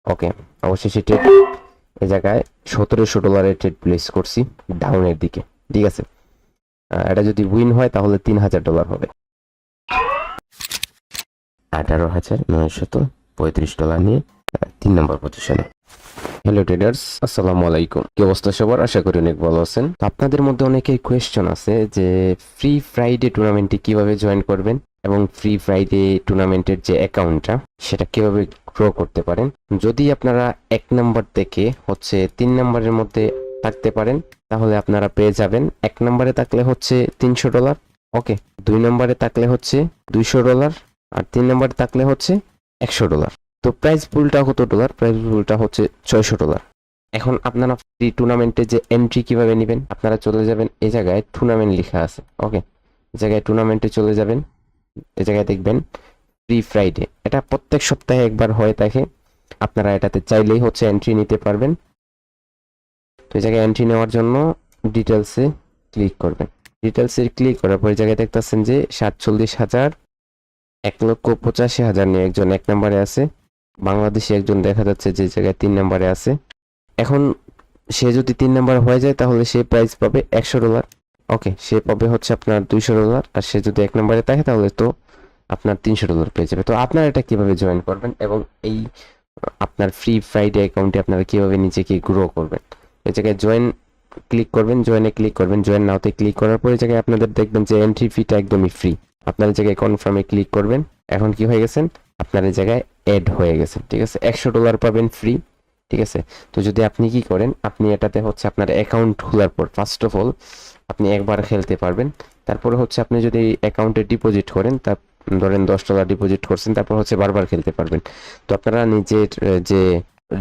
ওকে, অবশেষে ট্রেড এই জায়গায় $1700 ট্রেড প্লেস করছি ডাউনের দিকে। ঠিক আছে, এটা যদি উইন হয় তাহলে $3000 হবে। $18,935 নিয়ে 3 নম্বর পজিশনে। হ্যালো ট্রেডার্স, আসসালামু আলাইকুম। কি অবস্থা সবার? আশা করি অনেক ভালো আছেন। তো আপনাদের মধ্যে অনেকেই কোয়েশ্চন আছে যে ফ্রি ফ্রাইডে টুর্নামেন্টে কিভাবে জয়েন করবেন এবং ফ্রি ফ্রাইডে টুর্নামেন্টের যে অ্যাকাউন্টটা সেটা কিভাবে গ্রো করতে পারেন। যদি আপনারা 1 নাম্বার থেকে হচ্ছে 3 নাম্বারের মধ্যে থাকতে পারেন তাহলে আপনারা পেয়ে যাবেন। 1 নাম্বারে থাকলে হচ্ছে $300, ওকে, 2 নাম্বারে থাকলে হচ্ছে $200, আর 3 নাম্বারে থাকলে হচ্ছে $100। তো প্রাইস পুলটা কত ডলার? প্রাইস পুলটা হচ্ছে $600। এখন আপনারা ফ্রি টুর্নামেন্টে যে এন্ট্রি কিভাবে নেবেন, আপনারা চলে যাবেন এই জায়গায় টুর্নামেন্ট লেখা আছে, ওকে, এই জায়গায় টুর্নামেন্টে চলে যাবেন। এই জায়গায় দেখবেন ফ্রি ফ্রাইডে, এটা প্রত্যেক সপ্তাহে একবার হয়ে থাকে। আপনারা এটাতে চাইলেই হচ্ছে এন্ট্রি নিতে পারবেন। তো এই জায়গায় এন্ট্রি নেওয়ার জন্য ডিটেলসে ক্লিক করবেন। ডিটেলসে ক্লিক করার পর এই জায়গায় দেখতেছেন যে 47,000, 1,85,000 নিয়ে একজন 1 নম্বরে আছে। বাংলাদেশি একজন দেখা যাচ্ছে যে জায়গায় 3 নম্বরে আছে। এখন সে যদি 3 নাম্বার হয়ে যায় তাহলে সে প্রাইস পাবে $100, ওকে, সে পাবে হচ্ছে আপনার $200। আর সে যদি 1 নম্বরে থাকে তাহলে তো আপনার $300 পেয়ে যাবে। তো আপনারা এটা কিভাবে জয়েন করবেন এবং এই আপনার ফ্রি ফ্রাইডে অ্যাকাউন্টে আপনারা কিভাবে নিজেকে গ্রো করবেন, এই জায়গায় জয়েন ক্লিক করবেন, জয়েনে ক্লিক করবেন, জয়েন নাওতে ক্লিক করার পরে জায়গায় আপনাদের দেখবেন যে এন্ট্রি ফিটা একদমই ফ্রি। আপনার জায়গায় কনফার্মে ক্লিক করবেন। এখন কি হয়ে গেছেন, আপনার এই জায়গায় অ্যাড হয়ে গেছে। ঠিক আছে, $100 পাবেন ফ্রি। ঠিক আছে, তো যদি আপনি কি করেন, আপনি এটাতে হচ্ছে আপনার অ্যাকাউন্ট খোলার পর ফার্স্ট অফ অল আপনি একবার খেলতে পারবেন। তারপরে হচ্ছে আপনি যদি অ্যাকাউন্টে ডিপোজিট করেন, তা ধরেন $10 ডিপোজিট করছেন, তারপর হচ্ছে বারবার খেলতে পারবেন। তো আপনারা নিজের যে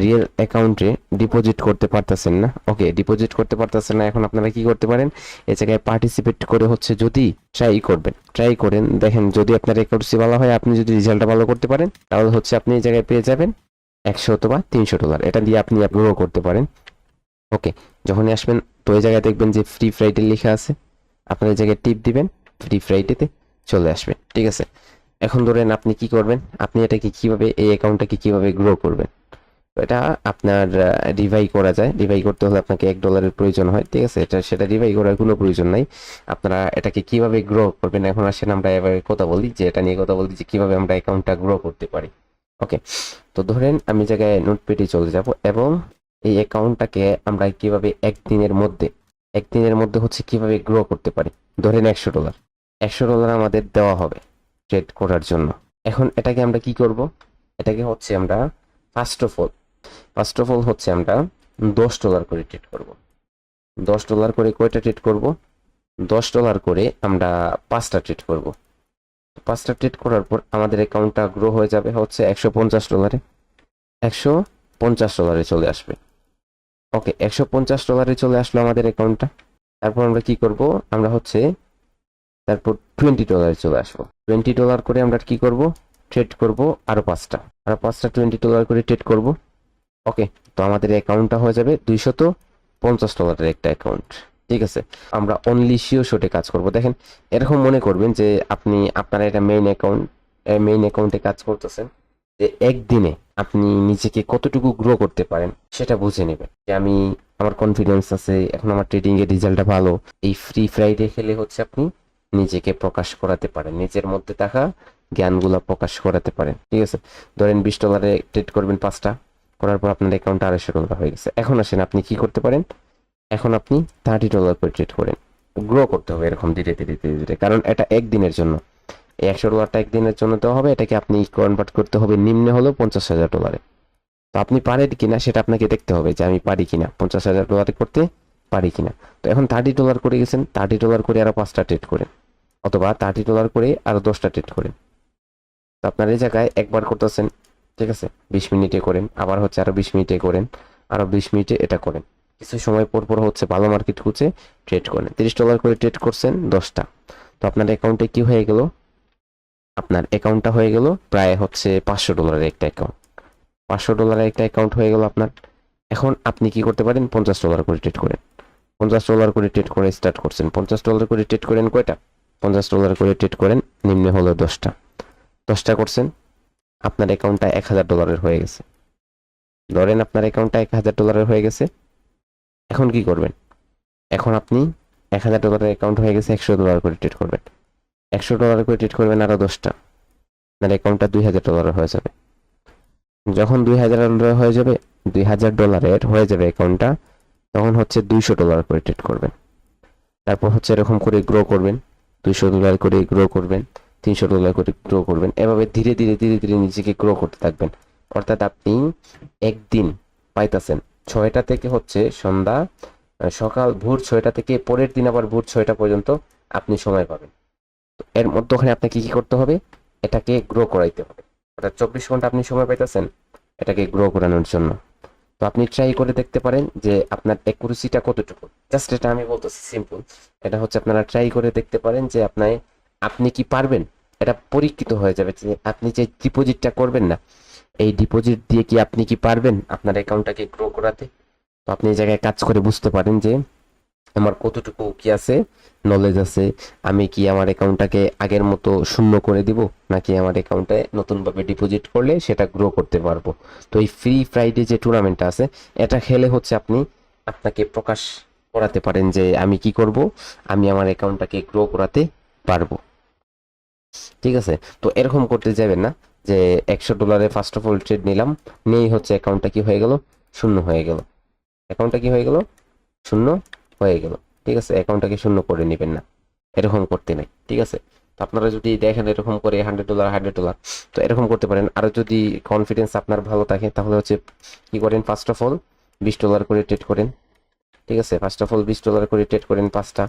রিয়েল অ্যাকাউন্টে ডিপোজিট করতে পারতেছেন না, ওকে, ডিপোজিট করতে পারতেছেন না, এখন আপনারা কি করতে পারেন, এই জায়গায় পার্টিসিপেট করে হচ্ছে যদি ট্রাই করেন, দেখেন যদি আপনার অ্যাকাউন্টসি ভালো হয়, আপনি যদি রেজাল্টটা ভালো করতে পারেন তাহলে হচ্ছে আপনি এই জায়গায় পেয়ে যাবেন 100 অথবা $300। এটা দিয়ে আপনি গ্রো করতে পারেন। ওকে, যখনই আসবেন তো এই জায়গায় দেখবেন যে ফ্রি ফ্রাইডে লেখা আছে, আপনার এই জায়গায় টিপ দিবেন, ফ্রি ফ্রাইডেতে চলে আসবেন। ঠিক আছে, এখন ধরেন আপনি কি করবেন, আপনি এটাকে কিভাবে, এই অ্যাকাউন্টটাকে কিভাবে গ্রো করবেন। তো এটা আপনার রিভাই করা যায়। রিভাই করতে হলে আপনাকে $1 প্রয়োজন হয়। ঠিক আছে, সেটা রিভাই করার কোনো প্রয়োজন নাই। আপনারা এটাকে কিভাবে গ্রো করবেন, এখন আসেন আমরা এভাবে কথা বলি, যে এটা নিয়ে কথা বলি যে কিভাবে আমরা অ্যাকাউন্টটা গ্রো করতে পারি। ওকে, তো ধরেন আমি জায়গায় নোটপ্যাডে চলে যাব এবং এই অ্যাকাউন্টটাকে আমরা কিভাবে একদিনের মধ্যে হচ্ছে কিভাবে গ্রো করতে পারি। ধরেন $100, $100 আমাদের দেওয়া হবে ট্রেড করার জন্য। এখন এটাকে আমরা কি করব, এটাকে হচ্ছে আমরা ফার্স্ট অফ অল হচ্ছে আমরা $10 করে ট্রেড করব। $10 করে কয়টা ট্রেড করব, $10 করে আমরা 5টা ট্রেড করব। 5টা ট্রেড করার পর আমাদের অ্যাকাউন্টটা গ্রো হয়ে যাবে হচ্ছে $150। $150 চলে আসবে। ওকে, $150 চলে আসলো আমাদের অ্যাকাউন্টটা। তারপর আমরা কি করব, আমরা হচ্ছে তারপর $20 চলে আসবো। $20 করে আমরা কি করব, ট্রেড করব আরো 5টা $20 করে ট্রেড করব। ওকে, তো আমাদের অ্যাকাউন্টটা হয়ে যাবে $250 একটা অ্যাকাউন্ট। ঠিক আছে, আমরা অনলি শটে কাজ করব। দেখেন, এরকম মনে করবেন যে আপনারা এটা মেইন অ্যাকাউন্টে কাজ করতেছেন, যে একদিনে আপনি নিজেকে কতটুকু গ্রো করতে পারেন সেটা বুঝে নেবেন। যে আমার কনফিডেন্স আছে, এখন আমার ট্রেডিং এর রেজাল্টটা ভালো, এই ফ্রি ফ্রাইডে খেলে হচ্ছে আপনি নিজেকে প্রকাশ করাতে পারেন, নিজের মধ্যে থাকা জ্ঞানগুলো প্রকাশ করাতে পারেন। ঠিক আছে, ধরেন $20 ট্রেড করবেন 5টা, করার পর আপনার অ্যাকাউন্টে $250 হয়ে গেছে। এখন আসেন আপনি কি করতে পারেন, এখন আপনি $30 করে ট্রেড করেন। গ্রো করতে হবে এরকম ধীরে ধীরে ধীরে ধীরে, কারণ এটা একদিনের জন্য। এই $100টা একদিনের জন্য দেওয়া হবে, এটাকে আপনি কনভার্ট করতে হবে নিম্নে হলো $50,000। তো আপনি পারেন কিনা সেটা আপনাকে দেখতে হবে, যে আমি পারি কিনা $50,000 করতে পারি কিনা। তো এখন $30 করে গেছেন, $30 করে আরো 5টা ট্রেড করেন, অথবা $30 করে আরো 10টা ট্রেড করেন। তো আপনার এই জায়গায় একবার করতেছেন, ঠিক আছে, 20 মিনিটে করেন, আবার হচ্ছে আরো 20 মিনিটে করেন, আরো 20 মিনিটে এটা করেন। কিছু সময় পর পর হচ্ছে ভালো মার্কেট খুঁজে ট্রেড করেন। $30 করে ট্রেড করছেন 10টা, তো আপনার অ্যাকাউন্টে কি হয়ে গেল, আপনার অ্যাকাউন্টটা হয়ে গেল প্রায় হচ্ছে $500 একটা অ্যাকাউন্ট। $500 একটা অ্যাকাউন্ট হয়ে গেল আপনার। এখন আপনি কি করতে পারেন, $50 করে ট্রেড করেন। $50 করে ট্রেড করে স্টার্ট করছেন, $50 করে ট্রেড করেন কয়টা, $50 করে ট্রেড করেন নিম্নে হলো 10টা। 10টা করছেন, আপনার অ্যাকাউন্টটা $1,000 হয়ে গেছে। ধরেন আপনার অ্যাকাউন্টটা $1000 হয়ে গেছে। এখন কি করবেন? এখন আপনি $1000 অ্যাকাউন্ট হয়ে গেছে, $100 করে ট্রেড করবেন। $100 করে ট্রেড করবেন আরো 10টা, আপনার অ্যাকাউন্টটা $2000 হয়ে যাবে। যখন $2000 হয়ে যাবে, $2000 হয়ে যাবে অ্যাকাউন্টটা, তখন হচ্ছে $200 করে ট্রেড করবেন। তারপর হচ্ছে এরকম করে গ্রো করবেন, $200 করে গ্রো করবেন, $300 করে গ্রো করবেন। এভাবে ধীরে ধীরে ধীরে ধীরে নিজেকে গ্রো করতে থাকবেন। অর্থাৎ আপনি একদিন পাইতেছেন 6টা থেকে হচ্ছে সন্ধ্যা, সকাল ভোর 6টা থেকে পরের দিন আবার ভোর 6টা পর্যন্ত আপনি সময় পাবেন। তো এর মধ্যখানে আপনাকে কি করতে হবে? এটাকে গ্রো করাইতে হবে। অর্থাৎ 24 ঘন্টা আপনি সময় পাইতেছেন এটাকে গ্রো করানোর জন্য। তো আপনি ট্রাই করে দেখতে পারেন যে আপনার অ্যাকুরেসিটা কতটুকু। জাস্ট এটা আমি বলতেছি সিম্পল, এটা হচ্ছে আপনারা ট্রাই করে দেখতে পারেন যে আপনি কি পারবেন। এটা পরীক্ষিত হয়ে যাবে যে আপনি যে ডিপোজিটটা করবেন না, এই ডিপোজিট দিয়ে কি আপনি কি পারবেন আপনার অ্যাকাউন্টটাকে গ্রো করাতে। তো আপনি এই জায়গায় কাজ করে বুঝতে পারেন যে আমার কতটুকু কি আছে, নলেজ আছে। আমি কি আমার অ্যাকাউন্টটাকে আগের মতো শূন্য করে দিব, নাকি আমার অ্যাকাউন্টে নতুনভাবে ডিপোজিট করলে সেটা গ্রো করতে পারবো। তো এই ফ্রি ফ্রাইডে যে টুর্নামেন্টটা আছে, এটা খেলে হচ্ছে আপনি আপনাকে প্রকাশ করাতে পারেন যে আমি কি করব, আমি আমার অ্যাকাউন্টটাকে গ্রো করাতে পারবো। ঠিক আছে? তো এরকম করতে যাবেন না যে $100 ফার্স্ট অফ অল ট্রেড নিলাম, নিয়েই হচ্ছে অ্যাকাউন্টটা কি হয়ে গেল, শূন্য হয়ে গেল। অ্যাকাউন্টটা কি হয়ে গেল, শূন্য হয়ে গেল। ঠিক আছে? অ্যাকাউন্টটাকে শূন্য করে নেবেন না, এরকম করতে নাই। ঠিক আছে? তো আপনারা যদি দেখেন এরকম করে $100, তো এরকম করতে পারেন। আর যদি কনফিডেন্স আপনার ভালো থাকে তাহলে হচ্ছে কি করেন, ফার্স্ট অফ অল $20 করে ট্রেড করেন। ঠিক আছে? ফার্স্ট অফ অল $20 করে ট্রেড করেন 5টা।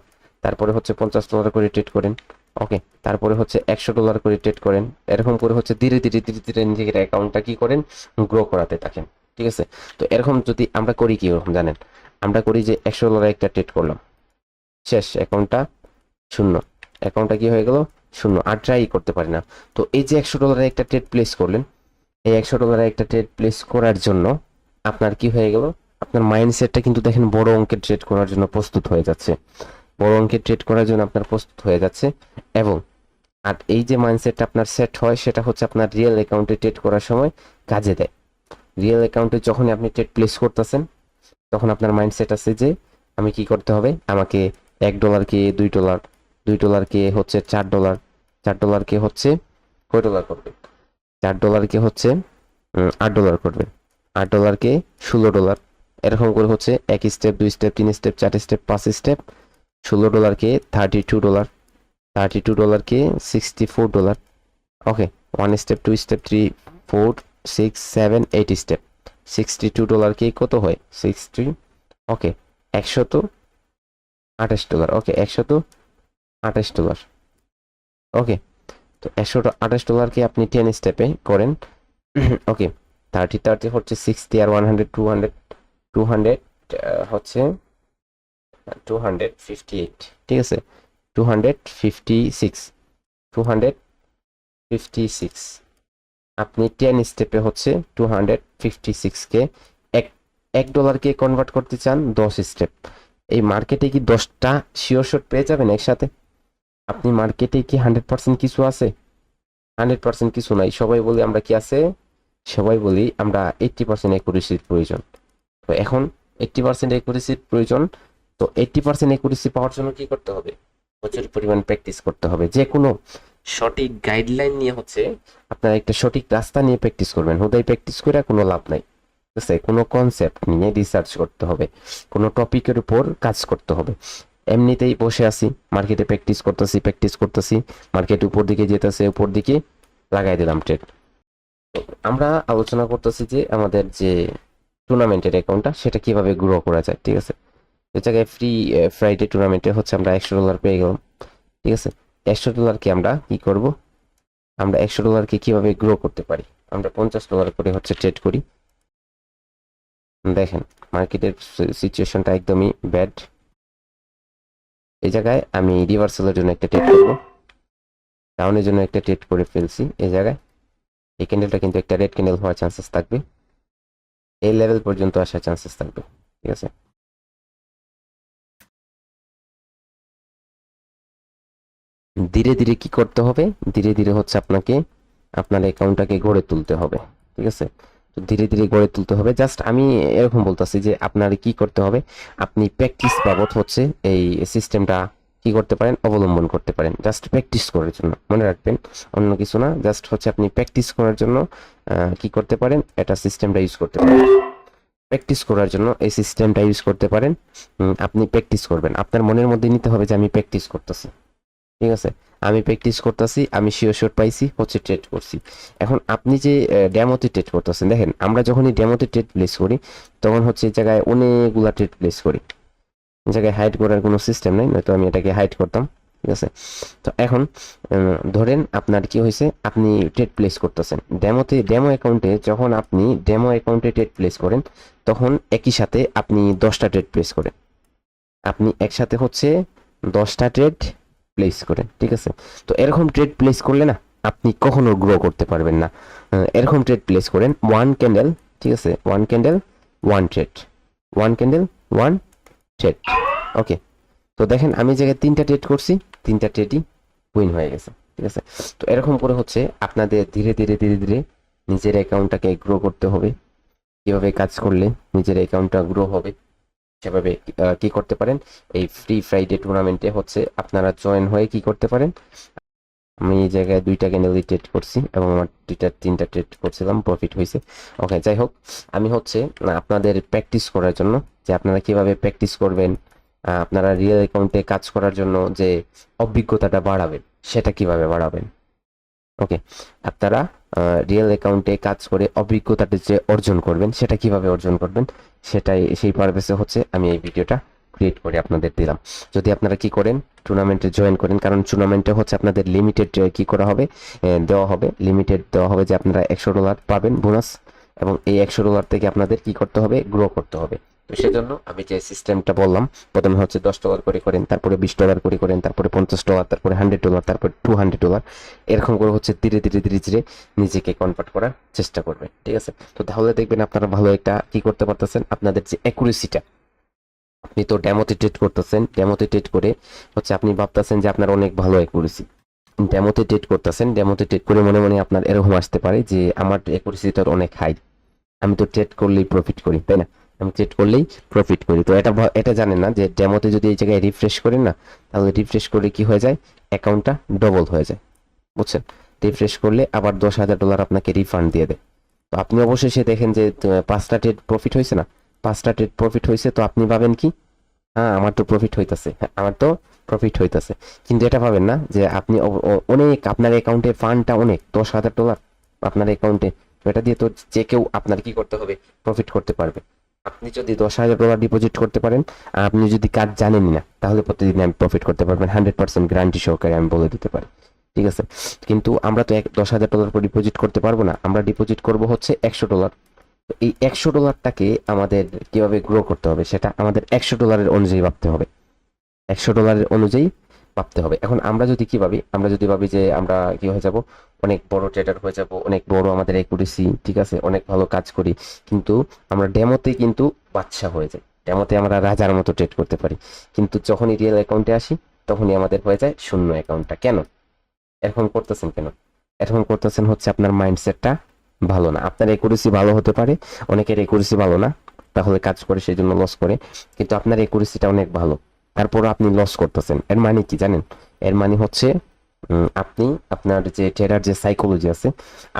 তারপরে হচ্ছে $50 করে ট্রেড করেন। ওকে, তারপরে হচ্ছে $100 করে ট্রেড করেন। এরকম করে হচ্ছে ধীরে ধীরে ধীরে ধীরে নিজের অ্যাকাউন্টটা কি করেন, গ্রো করাতে থাকেন। ঠিক আছে? তো এরকম যদি আমরা করি, কি রকম জানেন, আমরা করি যে $100 একটা ট্রেড করলাম, শেষ, অ্যাকাউন্টটা শূন্য। অ্যাকাউন্টটা কি হয়ে গেল, শূন্য। আর ট্রাই করতে পারি না। তো এই যে $100 একটা ট্রেড প্লেস করলেন, এই $100 একটা ট্রেড প্লেস করার জন্য আপনার কি হয়ে গেল, আপনার মাইন্ডসেটটা কিন্তু দেখেন বড় অঙ্কের ট্রেড করার জন্য প্রস্তুত হয়ে যাচ্ছে। বড় অঙ্কের ট্রেড করার জন্য আপনার প্রস্তুত হয়ে যাচ্ছে। এবং আর এই যে মাইন্ডসেটটা আপনার সেট হয়, সেটা হচ্ছে আপনার রিয়েল অ্যাকাউন্টে ট্রেড করার সময় কাজে দেয়। রিয়েল অ্যাকাউন্টে যখনই আপনি ট্রেড প্লেস করতেছেন, তখন আপনার মাইন্ডসেট আছে যে আমি কি করতে হবে, আমাকে $1 $2, $2 হচ্ছে $4, $4 হচ্ছে কয় ডলার করবে, $4 হচ্ছে $8 করবেন, $8 $16, এরকম করে হচ্ছে 1 step, 2 step, 3 step, 4 step, 5 step, $16 $32, $32 $64। ওকে, 1 স্টেপ, 2 স্টেপ, 3, 4, 6, 7, 8 স্টেপ, $62 কত হয়, 60। ওকে, $128। ওকে, $128। ওকে, তো $128 আপনি 10 স্টেপে করেন। ওকে, 30 হচ্ছে 60, আর 100 200, 200 হচ্ছে 258। ঠিক আছে? 256, 256 আপনি 10 স্টেপে হচ্ছে 256 এক $1 কনভার্ট করতে চান 10 স্টেপ। এই মার্কেটে কি 10টা শিওর শট পেয়ে যাবেন একসাথে? আপনি মার্কেটে কি 100% কিছু আছে? 100% কিছু নাই। সবাই বলি আমরা কি আছে, সবাই বলি আমরা 80% অ্যাকুরেসির প্রয়োজন। তো এখন 80% অ্যাকুরেসির প্রয়োজন। তো 80% অ্যাকুরেসি পাওয়ার জন্য কি করতে হবে, প্রচুর পরিমাণ প্র্যাকটিস করতে হবে। যে কোনো সঠিক গাইডলাইন নিয়ে হচ্ছে আপনারা একটা সঠিক রাস্তা নিয়ে প্র্যাকটিস করবেন। হুদাই প্র্যাকটিস করে কোনো লাভ নাই। ঠিক আছে? কোনো কনসেপ্ট নিয়ে রিসার্চ করতে হবে, কোনো টপিকের উপর কাজ করতে হবে। এমনিতেই বসে আছি, মার্কেটে প্র্যাকটিস করতেছি, মার্কেট উপর দিকে যেতেছে, উপর দিকে লাগাই দিলাম ট্রেড। আমরা আলোচনা করতেছি যে আমাদের যে টুর্নামেন্টের অ্যাকাউন্টটা সেটা কিভাবে গ্রো করা যায়। ঠিক আছে? এই জায়গায় ফ্রি ফ্রাইডে টুর্নামেন্টে হচ্ছে আমরা $100 পেয়ে গেলাম। ঠিক আছে? $100 আমরা কি করব, আমরা $100 কিভাবে গ্রো করতে পারি, আমরা $50 করে হচ্ছে ট্রেড করি। দেখেন মার্কেটের সিচুয়েশনটা একদমই ব্যাড। এই জায়গায় আমি রিভার্সালের জন্য একটা ট্রেড করব, ডাউনের জন্য একটা ট্রেড করে ফেলছি। এই জায়গায় এই ক্যান্ডেলটা কিন্তু একটা রেড ক্যান্ডেল হওয়ার চান্সেস থাকবে, এই লেভেল পর্যন্ত আসার চান্সেস থাকবে। ঠিক আছে? ধীরে ধীরে কি করতে হবে, ধীরে ধীরে হচ্ছে আপনাকে আপনার অ্যাকাউন্টটাকে গড়ে তুলতে হবে। ঠিক আছে? তো ধীরে ধীরে গড়ে তুলতে হবে। জাস্ট আমি এরকম বলতেছি যে আপনার কি করতে হবে, আপনি প্র্যাকটিস বাবদ হচ্ছে এই সিস্টেমটা কি করতে পারেন, অবলম্বন করতে পারেন। জাস্ট প্র্যাকটিস করার জন্য, মনে রাখবেন অন্য কিছু না, জাস্ট হচ্ছে আপনি প্র্যাকটিস করার জন্য কি করতে পারেন, এটা সিস্টেমটা ইউজ করতে পারেন। প্র্যাকটিস করার জন্য এই সিস্টেমটা ইউজ করতে পারেন। আপনি প্র্যাকটিস করবেন, আপনার মনের মধ্যে নিতে হবে যে আমি প্র্যাকটিস করতেছি, ঠিক আছে, আমি প্র্যাকটিস করতেছি, আমি শিওর পাইছি, হচ্ছে ট্রেড করছি। এখন আপনি যে ডেমোতে ট্রেড করতেছেন, দেখেন আমরা যখনই ডেমোতে ট্রেড প্লেস করি তখন হচ্ছে এই জায়গায় অনেকগুলা ট্রেড প্লেস করি, এই জায়গায় হাইড করার কোনো সিস্টেম নাই, নয়তো আমি এটাকে হাইড করতাম, ঠিক আছে। তো এখন ধরেন আপনার কি হয়েছে, আপনি ট্রেড প্লেস করতেছেন ডেমো অ্যাকাউন্টে, যখন আপনি ডেমো অ্যাকাউন্টে ট্রেড প্লেস করেন তখন একই সাথে আপনি 10টা ট্রেড প্লেস করেন, আপনি একসাথে হচ্ছে 10টা ট্রেড প্লেস করেন, ঠিক আছে। তো এরকম ট্রেড প্লেস করলে না আপনি কখনো গ্রো করতে পারবেন না। এরকম ট্রেড প্লেস করেন 1 ক্যান্ডেল, ঠিক আছে, 1 ক্যান্ডেল 1 ট্রেড, 1 ক্যান্ডেল 1 ট্রেড, ওকে। তো দেখেন আমি জায়গায় 3টা ট্রেড করছি, 3টা ট্রেডই উইন হয়ে গেছে, ঠিক আছে। তো এরকম করে হচ্ছে আপনাদের ধীরে ধীরে নিজের অ্যাকাউন্টটাকে গ্রো করতে হবে। কিভাবে কাজ করলে নিজের অ্যাকাউন্টটা গ্রো হবে সেভাবে কি করতে পারেন, এই ফ্রি ফ্রাইডে টুর্নামেন্টে হচ্ছে আপনারা জয়েন হয়ে কি করতে পারেন। আমি এই জায়গায় 2টা ক্যান্ডেলই ট্রেড করছি এবং আমার 3টা ট্রেড করছিলাম, প্রফিট হয়েছে, ওকে। যাই হোক, আমি হচ্ছে আপনাদের প্র্যাকটিস করার জন্য যে আপনারা কিভাবে প্র্যাকটিস করবেন, আপনারা রিয়েল অ্যাকাউন্টে কাজ করার জন্য যে অভিজ্ঞতাটা বাড়াবেন সেটা কিভাবে বাড়াবেন, ওকে। আপনারা রিয়েল অ্যাকাউন্টে কাজ করে অভিজ্ঞতাটা যে অর্জন করবেন সেটা কিভাবে অর্জন করবেন, সেটাই সেই পারপাসে হচ্ছে আমি এই ভিডিওটা ক্রিয়েট করে আপনাদের দিলাম। যদি আপনারা কি করেন, টুর্নামেন্টে জয়েন করেন, কারণ টুর্নামেন্টে হচ্ছে আপনাদের লিমিটেড কি করা হবে, দেওয়া হবে, লিমিটেড দেওয়া হবে যে আপনারা $100 পাবেন বোনাস, এবং এই $100 থেকে আপনাদের কি করতে হবে, গ্রো করতে হবে। তো সেজন্য আমি যে সিস্টেমটা বললাম, প্রথমে হচ্ছে $10 করে করেন, তারপরে $20 করে করেন, তারপরে $50, তারপরে $100, তারপরে $200, এরকম করে হচ্ছে ধীরে ধীরে নিজেকে কনভার্ট করার চেষ্টা করবেন, ঠিক আছে। তো তাহলে দেখবেন আপনারা ভালো একটা কি করতে পারতেছেন, আপনাদের যে অ্যাকুরেসিটা, আপনি তো ডেমোতে ট্রেড করতেছেন, ডেমোতে ট্রেড করে হচ্ছে আপনি ভাবতেছেন যে আপনার অনেক ভালো অ্যাকুরেসি, ডেমোতে ট্রেড করতেছেন, ডেমোতে ট্রেড করে মনে মনে আপনার এরকম আসতে পারে যে আমার অ্যাকুরেসিটা অনেক হাই, আমি তো ট্রেড করলেই প্রফিট করি, তাই না, আমি ট্রেড করলেই প্রফিট করি। তো এটা জানেন না যে ডেমোতে যদি এই জায়গায় রিফ্রেশ করেন না, তাহলে রিফ্রেশ করলে কি হয়ে যায়, অ্যাকাউন্টটা ডবল হয়ে যায়, বুঝছেন। রিফ্রেশ করলে আবার $10,000 আপনাকে রিফান্ড দিয়ে দেয়। তো আপনি অবশ্যই সে দেখেন যে 5টা ট্রেড প্রফিট হয়েছে না, 5টা ট্রেড প্রফিট হয়েছে, তো আপনি ভাবেন কি, হ্যাঁ আমার তো প্রফিট হইতাছে, হ্যাঁ আমার তো প্রফিট হইতাছে, কিন্তু এটা ভাবেন না যে আপনি অনেক, আপনার অ্যাকাউন্টে ফান্ডটা অনেক, $10,000 আপনার অ্যাকাউন্টে, তো এটা দিয়ে তো যে কেউ আপনার কি করতে হবে, প্রফিট করতে পারবে। আপনি যদি $10,000 ডিপোজিট করতে পারেন, আর আপনি যদি কাজ জানেনই না, তাহলে প্রতিদিন আমি প্রফিট করতে পারবেন 100% গ্যারান্টি সহকারে আমি বলে দিতে পারি, ঠিক আছে। কিন্তু আমরা তো $10,000 করে ডিপোজিট করতে পারবো না, আমরা ডিপোজিট করব হচ্ছে $100। এই $100টাকে আমাদের কিভাবে গ্রো করতে হবে সেটা আমাদের $100 অনুযায়ী ভাবতে হবে, $100 অনুযায়ী ভাবতে হবে। এখন আমরা যদি কি ভাবি, আমরা যদি ভাবি যে আমরা কি হয়ে যাব, অনেক বড় ট্রেডার হয়ে যাব, অনেক বড় আমাদের অ্যাকুরেসি, ঠিক আছে, অনেক ভালো কাজ করি, কিন্তু আমরা ডেমোতে কিন্তু বাদশা হয়ে যাই, ডেমোতে আমরা রাজার মতো ট্রেড করতে পারি, কিন্তু যখনই রিয়েল অ্যাকাউন্টে আসি তখনই আমাদের হয়ে যায় শূন্য অ্যাকাউন্টটা। কেন এরকম করতেছেন, কেন এরকম করতেছেন, হচ্ছে আপনার মাইন্ডসেটটা ভালো না। আপনার একুরেসি ভালো হতে পারে, অনেকের একুরেসি ভালো না, তাহলে কাজ করে সেই জন্য লস করে, কিন্তু আপনার একুরেসিটা অনেক ভালো, তারপরও আপনি লস করতেছেন। এর মানে কি জানেন, এর মানে হচ্ছে আপনি আপনার যে ট্রেডার যে সাইকোলজি আছে,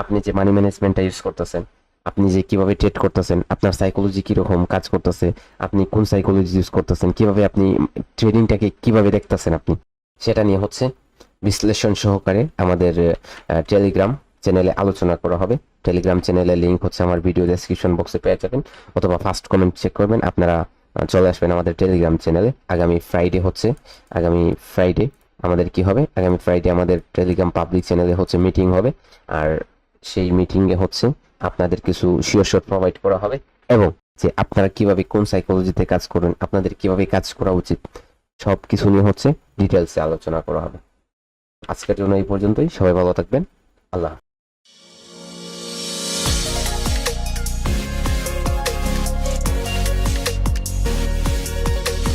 আপনি যে মানি ম্যানেজমেন্টটা ইউজ করতেছেন, আপনি যে কিভাবে ট্রেড করতেছেন, আপনার সাইকোলজি কিরকম কাজ করতেছে, আপনি কোন সাইকোলজি ইউজ করতেছেন, কিভাবে আপনি ট্রেডিংটাকে কিভাবে দেখতেছেন, আপনি সেটা নিয়ে হচ্ছে বিশ্লেষণ সহকারে আমাদের টেলিগ্রাম চ্যানেলে আলোচনা করা হবে। টেলিগ্রাম চ্যানেলের লিঙ্ক হচ্ছে আমার ভিডিও ডেসক্রিপশন বক্সে পেয়ে যাবেন, অথবা ফার্স্ট কমেন্ট চেক করবেন, আপনারা চলে আসবেন আমাদের টেলিগ্রাম চ্যানেলে। আগামী ফ্রাইডে আমাদের কি হবে, আগামী ফ্রাইডে আমাদের টেলিগ্রাম পাবলিক চ্যানেলে হচ্ছে মিটিং হবে, আর সেই মিটিংয়ে হচ্ছে আপনাদের কিছু শিওর প্রোভাইড করা হবে, এবং যে আপনারা কিভাবে কোন সাইকোলজিতে কাজ করবেন, আপনাদের কিভাবে কাজ করা উচিত, সব কিছু নিয়ে হচ্ছে ডিটেলসে আলোচনা করা হবে। আজকের জন্য এই পর্যন্তই, সবাই ভালো থাকবেন, আল্লাহ।